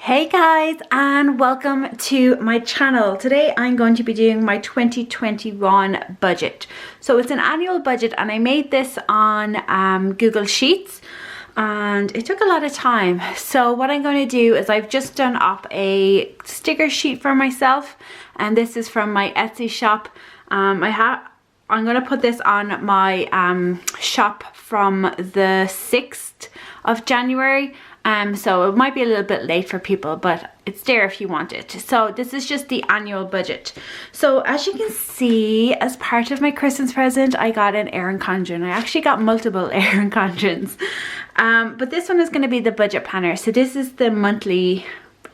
Hey guys, and welcome to my channel. Today I'm going to be doing my 2021 budget. So it's an annual budget and I made this on Google Sheets and it took a lot of time. So what I'm going to do is I've just done up a sticker sheet for myself, and this is from my Etsy shop. I'm going to put this on my shop from the 6th of January. So it might be a little bit late for people, but it's there if you want it. So this is just the annual budget. So as you can see, as part of my Christmas present, I got an Erin Condren. I actually got multiple Erin Condrens. But this one is going to be the budget planner. So this is the monthly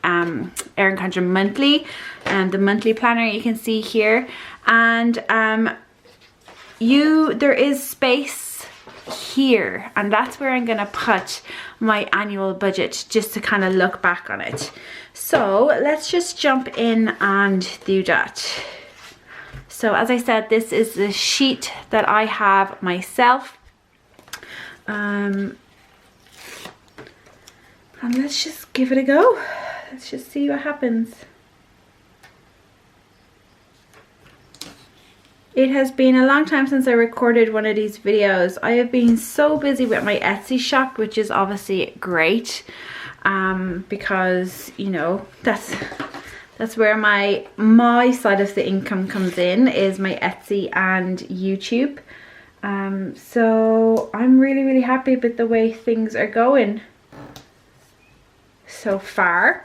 Erin Condren monthly, and the monthly planner you can see here. And there is space here, and that's where I'm gonna put my annual budget, just to kind of look back on it. So let's just jump in and do that. So as I said, this is the sheet that I have myself, and let's just give it a go. Let's just see what happens. It has been a long time since I recorded one of these videos. I have been so busy with my Etsy shop, which is obviously great, because you know that's where my side of the income comes in, is my Etsy and YouTube. So I'm really happy with the way things are going so far.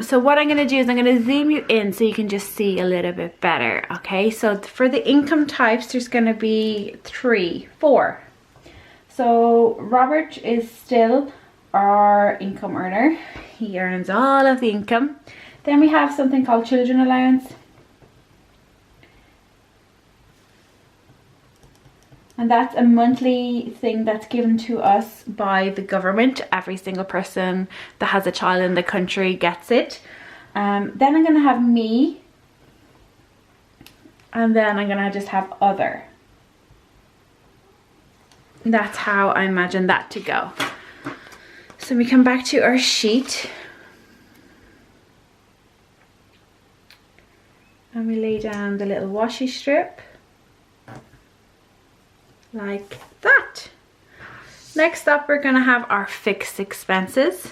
So what I'm going to do is I'm going to zoom you in so you can just see a little bit better. Okay, so for the income types, there's going to be four. So Robert is still our income earner. He earns all of the income. Then we have something called children allowance. And that's a monthly thing that's given to us by the government. Every single person that has a child in the country gets it. Then I'm going to have me. And then I'm going to just have other. That's how I imagine that to go. So we come back to our sheet. And we lay down the little washi strip. Like that. Next up, we're going to have our fixed expenses.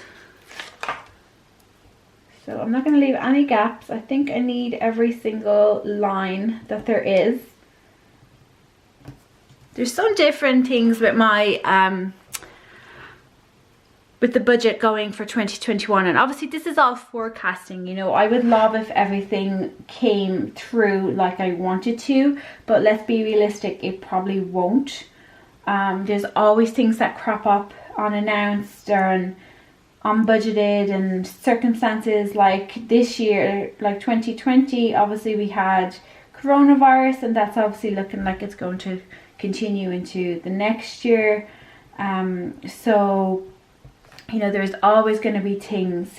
So I'm not going to leave any gaps. I think I need every single line that there is. There's some different things with my with the budget going for 2021, and obviously this is all forecasting. You know, I would love if everything came through like I wanted to, but let's be realistic, it probably won't. There's always things that crop up unannounced or unbudgeted, and circumstances like this year, like 2020, obviously we had coronavirus, and that's obviously looking like it's going to continue into the next year. So you know, there's always going to be things.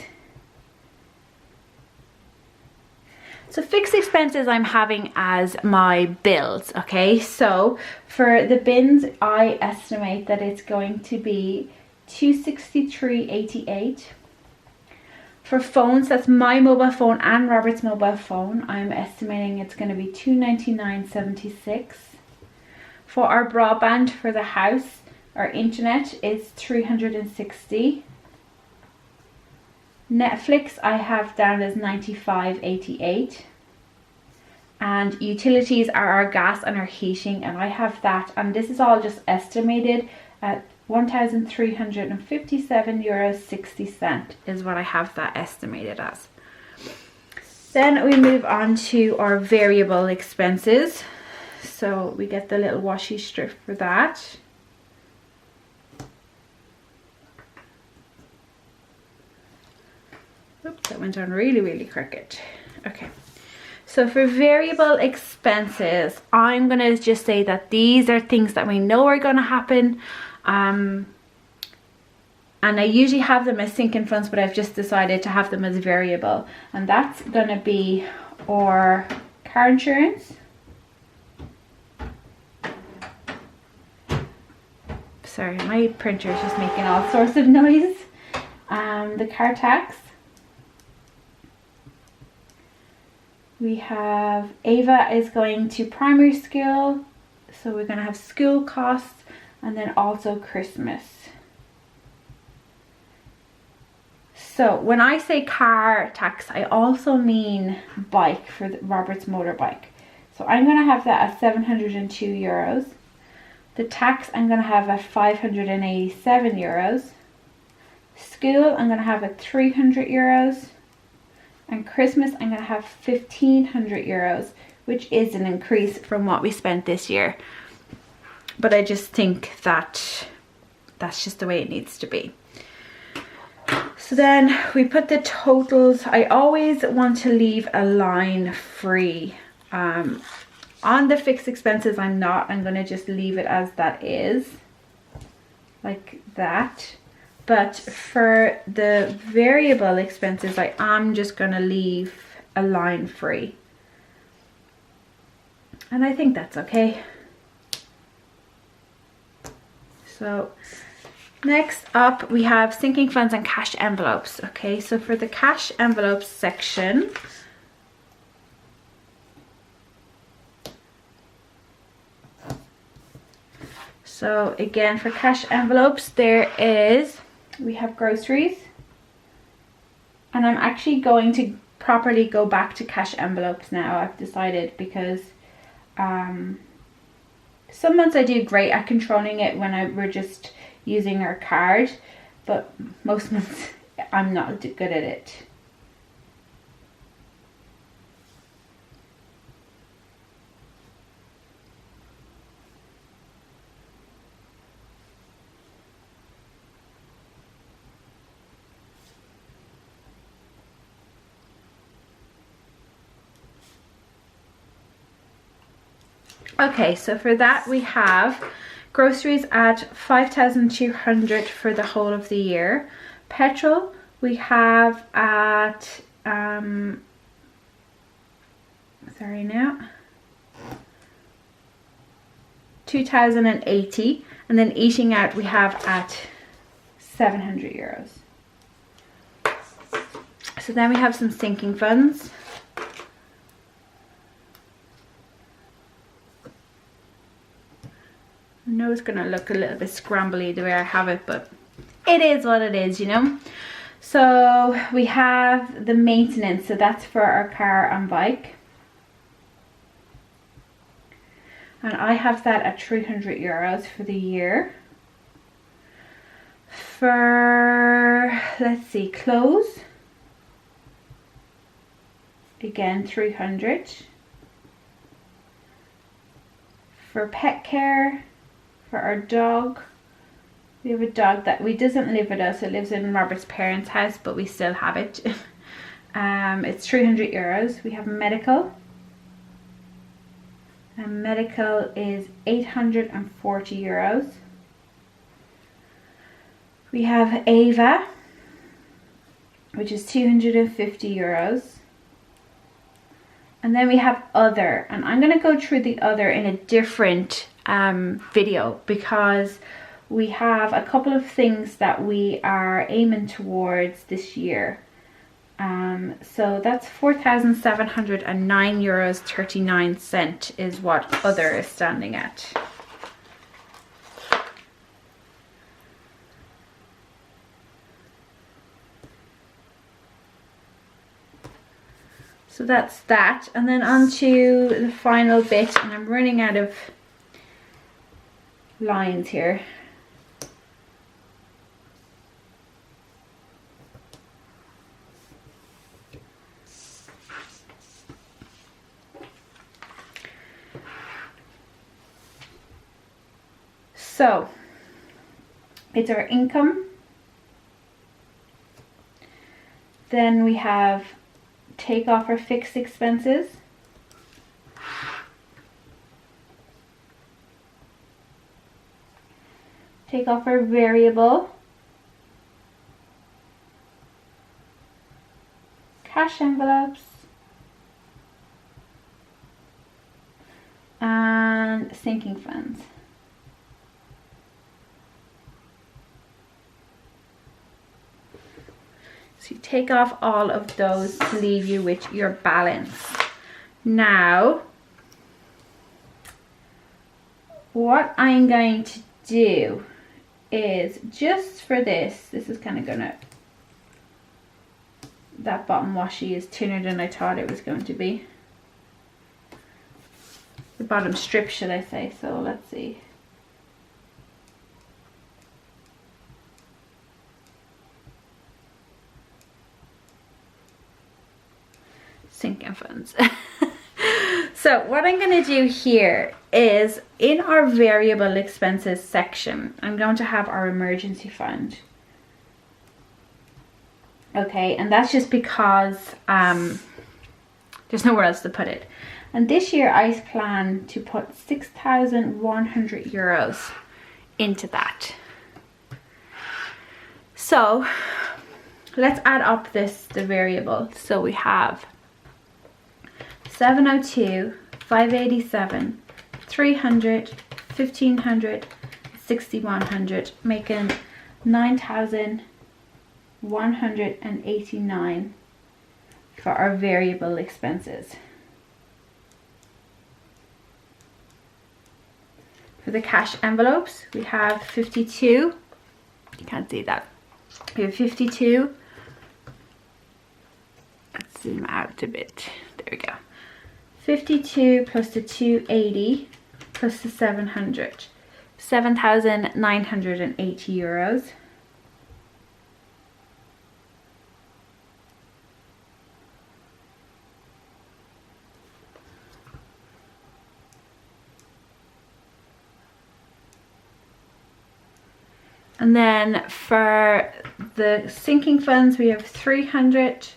So fixed expenses I'm having as my bills, okay? So for the bins, I estimate that it's going to be $263.88. For phones, that's my mobile phone and Robert's mobile phone, I'm estimating it's going to be $299.76. For our broadband for the house, our internet is $360. Netflix I have down as $95.88. And utilities are our gas and our heating, and I have that, and this is all just estimated at €1,357.60 is what I have that estimated as. Then we move on to our variable expenses. So we get the little washi strip for that. Oops, that went on really crooked. Okay, so for variable expenses, I'm going to just say that these are things that we know are going to happen. And I usually have them as sinking funds, but I've just decided to have them as variable. And that's going to be our car insurance. Sorry, my printer is just making all sorts of noise. The car tax. We have Ava is going to primary school, so we're going to have school costs, and then also Christmas. So when I say car tax, I also mean bike for Robert's motorbike. So I'm going to have that at 702 euros. The tax I'm going to have at 587 euros. School I'm going to have at 300 euros. And Christmas I'm going to have 1,500 euros, which is an increase from what we spent this year. But I just think that that's just the way it needs to be. So then we put the totals. I always want to leave a line free. On the fixed expenses I'm not. I'm going to just leave it as that is. Like that. But for the variable expenses, I am just going to leave a line free. And I think that's okay. So next up we have sinking funds and cash envelopes. Okay, so for the cash envelopes section, so again for cash envelopes we have groceries, and I'm actually going to properly go back to cash envelopes now. I've decided, because some months I do great at controlling it when we're just using our card, but most months I'm not good at it. Okay, so for that we have groceries at 5,200 for the whole of the year. Petrol we have at 2,080, and then eating out we have at 700 euros. So then we have some sinking funds. I know it's gonna look a little bit scrambly the way I have it, but it is what it is, you know. So we have the maintenance, so that's for our car and bike, and I have that at 300 euros for the year. For, let's see, clothes, again 300. For pet care, for our dog, we have a dog that doesn't live with us. It lives in Robert's parents' house, but we still have it. It's 300 euros. We have medical, and medical is 840 euros. We have Ava, which is 250 euros. And then we have other, and I'm going to go through the other in a different video, because we have a couple of things that we are aiming towards this year. So that's 4,709 euros 39 is what other is standing at. So that's that, and then on to the final bit, and I'm running out of lines here. So it's our income, then we have take off our fixed expenses, take off our variable, cash envelopes, and sinking funds. So you take off all of those to leave you with your balance. Now, what I'm going to do is just for this is kind of gonna, that bottom washi is thinner than I thought it was going to be. The bottom strip, should I say. So let's see. Sinking funds. So what I'm going to do here is in our variable expenses section, I'm going to have our emergency fund. Okay, and that's just because there's nowhere else to put it. And this year I plan to put 6,100 euros into that. So let's add up the variable. So we have 702, 587, 300, 1,500, 6,100, making 9,189 for our variable expenses. For the cash envelopes, we have 52. You can't see that. We have 52. Let's zoom out a bit. There we go. 52 plus the 280 plus the 700. 7,980 euros. And then for the sinking funds, we have 300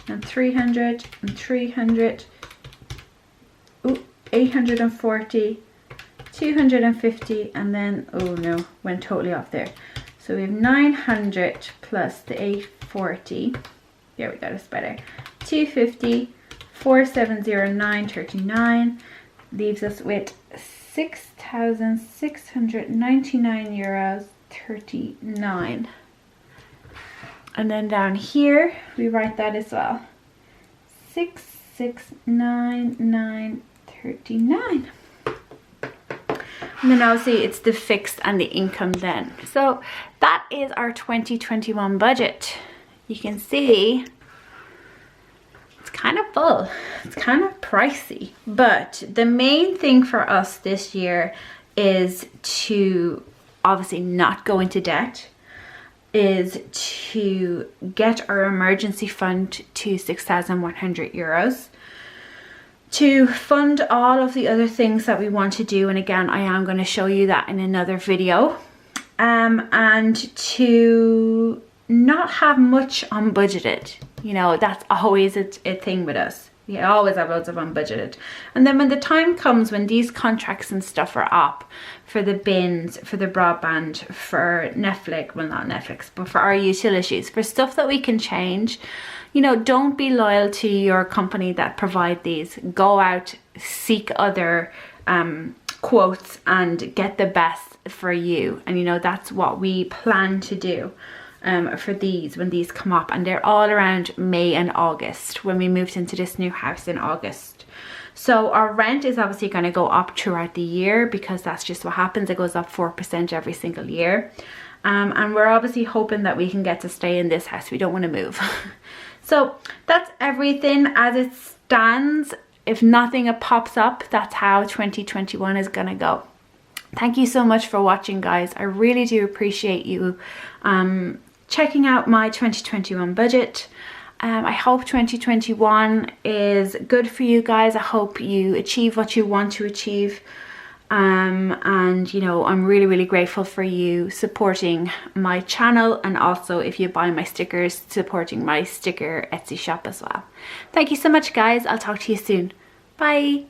and 300 and 300, 840, 250, and then, oh no, went totally off there. So we have 900 plus the 840. There we go, that's better. 250, 4,709.39 leaves us with 6,699 euros. 39. And then down here we write that as well, 6,699.39. And then obviously it's the fixed and the income then. So that is our 2021 budget. You can see it's kind of full, it's kind of pricey, but the main thing for us this year is to obviously not go into debt, is to get our emergency fund to 6,100 euros, to fund all of the other things that we want to do, and again I am going to show you that in another video, and to not have much unbudgeted. You know, that's always a thing with us. We always have loads of unbudgeted. And then when the time comes when these contracts and stuff are up for the bins, for the broadband, for Netflix, well not Netflix, but for our utilities, for stuff that we can change, you know, don't be loyal to your company that provide these. Go out, seek other quotes and get the best for you. And you know, that's what we plan to do. For these when these come up, and they're all around May and August when we moved into this new house in August. So our rent is obviously going to go up throughout the year because that's just what happens. It goes up 4% every single year, and we're obviously hoping that we can get to stay in this house. We don't want to move. So that's everything as it stands. If nothing pops up, that's how 2021 is going to go. Thank you so much for watching, guys. I really do appreciate you checking out my 2021 budget. I hope 2021 is good for you guys. I hope you achieve what you want to achieve. And you know, I'm really grateful for you supporting my channel, and also if you buy my stickers, supporting my sticker Etsy shop as well. Thank you so much, guys. I'll talk to you soon. Bye.